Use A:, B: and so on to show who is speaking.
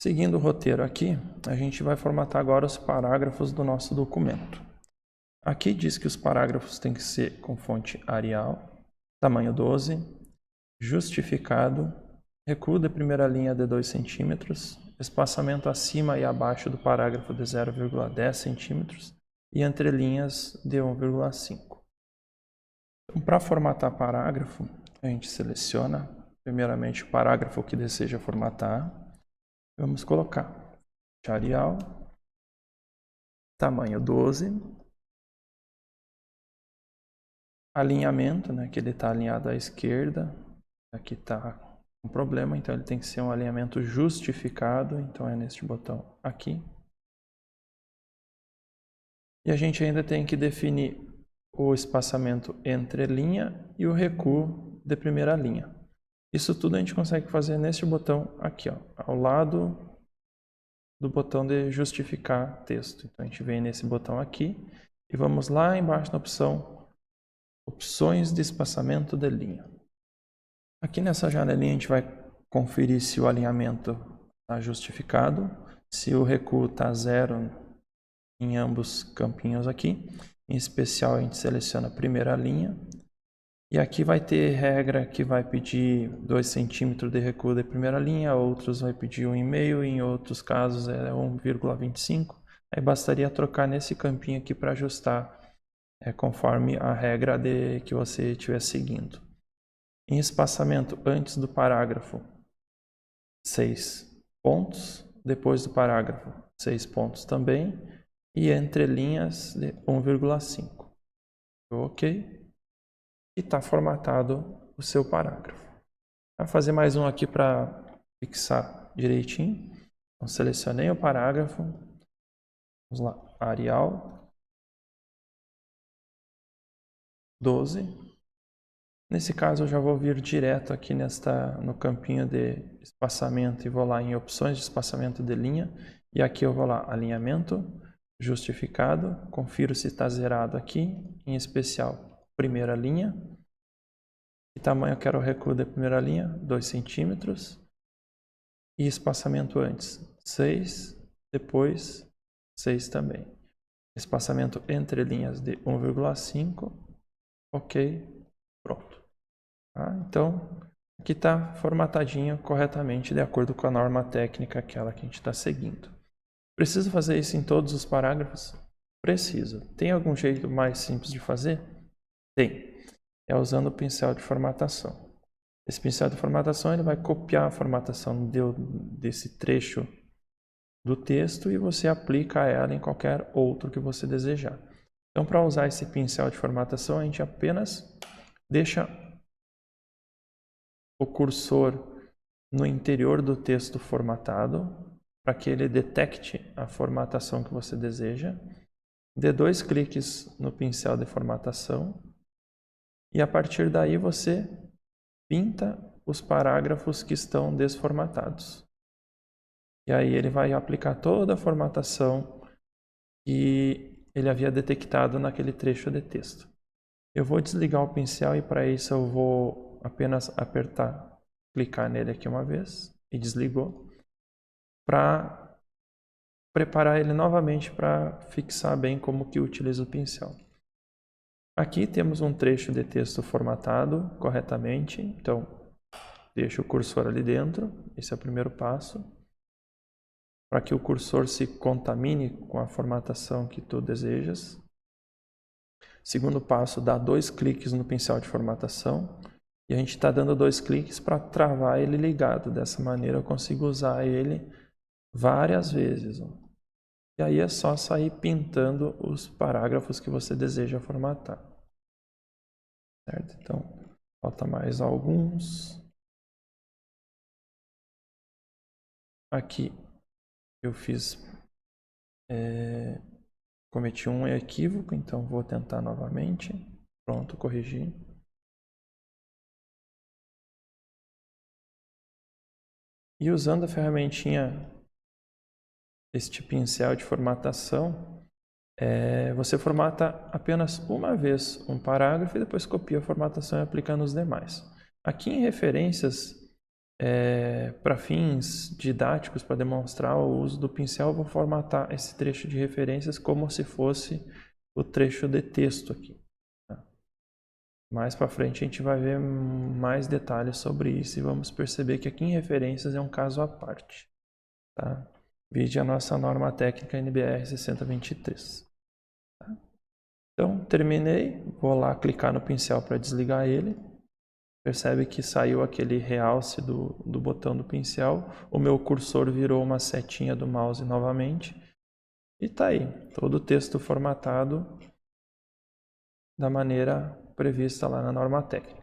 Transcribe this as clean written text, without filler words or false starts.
A: Seguindo o roteiro aqui, a gente vai formatar agora os parágrafos do nosso documento. Aqui diz que os parágrafos têm que ser com fonte Arial, tamanho 12, justificado, recuo da primeira linha de 2 cm, espaçamento acima e abaixo do parágrafo de 0,10 cm e entre linhas de 1,5. Então, para formatar parágrafo, a gente seleciona primeiramente o parágrafo que deseja formatar. Vamos colocar Arial, tamanho 12, alinhamento, né, que ele está alinhado à esquerda, aqui está um problema, então ele tem que ser um alinhamento justificado, então é neste botão aqui. E a gente ainda tem que definir o espaçamento entre linha e o recuo de primeira linha. Isso tudo a gente consegue fazer neste botão aqui, ó, ao lado do botão de justificar texto. Então a gente vem nesse botão aqui e vamos lá embaixo na opção opções de espaçamento de linha. Aqui nessa janelinha a gente vai conferir se o alinhamento está justificado, se o recuo está 0 em ambos campinhos aqui. Em especial a gente seleciona a primeira linha. E aqui vai ter regra que vai pedir 2 cm de recuo de primeira linha, outros vai pedir 1,5, em outros casos é 1,25. Aí bastaria trocar nesse campinho aqui para ajustar conforme a regra que você estiver seguindo. Em espaçamento antes do parágrafo, 6 pontos, depois do parágrafo, 6 pontos também, e entre linhas de 1,5. Ok? E está formatado o seu parágrafo. Vou fazer mais um aqui para fixar direitinho. Então, selecionei o parágrafo. Vamos lá, Arial 12. Nesse caso, eu já vou vir direto aqui no campinho de espaçamento e vou lá em opções de espaçamento de linha. E aqui eu vou lá, alinhamento, justificado. Confiro se está zerado aqui, em especial, primeira linha. Que tamanho eu quero o recuo da primeira linha? 2 cm. E espaçamento antes, 6. Depois, 6 também. Espaçamento entre linhas de 1,5. Ok, pronto. Tá? Então, aqui está formatadinho corretamente de acordo com a norma técnica aquela que a gente está seguindo. Preciso fazer isso em todos os parágrafos? Preciso. Tem algum jeito mais simples de fazer? Tem. É usando o pincel de formatação. Esse pincel de formatação ele vai copiar a formatação desse trecho do texto e você aplica ela em qualquer outro que você desejar. Então, para usar esse pincel de formatação, a gente apenas deixa o cursor no interior do texto formatado para que ele detecte a formatação que você deseja. Dê 2 cliques no pincel de formatação e a partir daí você pinta os parágrafos que estão desformatados. E aí ele vai aplicar toda a formatação que ele havia detectado naquele trecho de texto. Eu vou desligar o pincel e para isso eu vou apenas clicar nele aqui uma vez e desligou, para preparar ele novamente para fixar bem como que utiliza o pincel. Aqui temos um trecho de texto formatado corretamente, então deixa o cursor ali dentro, esse é o primeiro passo. Para que o cursor se contamine com a formatação que tu desejas. Segundo passo, dá 2 cliques no pincel de formatação. E a gente está dando 2 cliques para travar ele ligado. Dessa maneira eu consigo usar ele várias vezes. Ó. E aí é só sair pintando os parágrafos que você deseja formatar. Certo? Então, falta mais alguns. Aqui eu cometi um equívoco, então vou tentar novamente. Pronto, corrigi. E usando a ferramentinha, este pincel de formatação, você formata apenas uma vez um parágrafo e depois copia a formatação e aplica nos demais. Aqui em referências, Para fins didáticos, para demonstrar o uso do pincel, eu vou formatar esse trecho de referências como se fosse o trecho de texto aqui. Tá? Mais para frente a gente vai ver mais detalhes sobre isso e vamos perceber que aqui em referências é um caso à parte. Tá? Vide a nossa norma técnica NBR 6023. Tá? Então, terminei. Vou lá clicar no pincel para desligar ele. Percebe que saiu aquele realce do botão do pincel. O meu cursor virou uma setinha do mouse novamente. E está aí, todo o texto formatado da maneira prevista lá na norma técnica.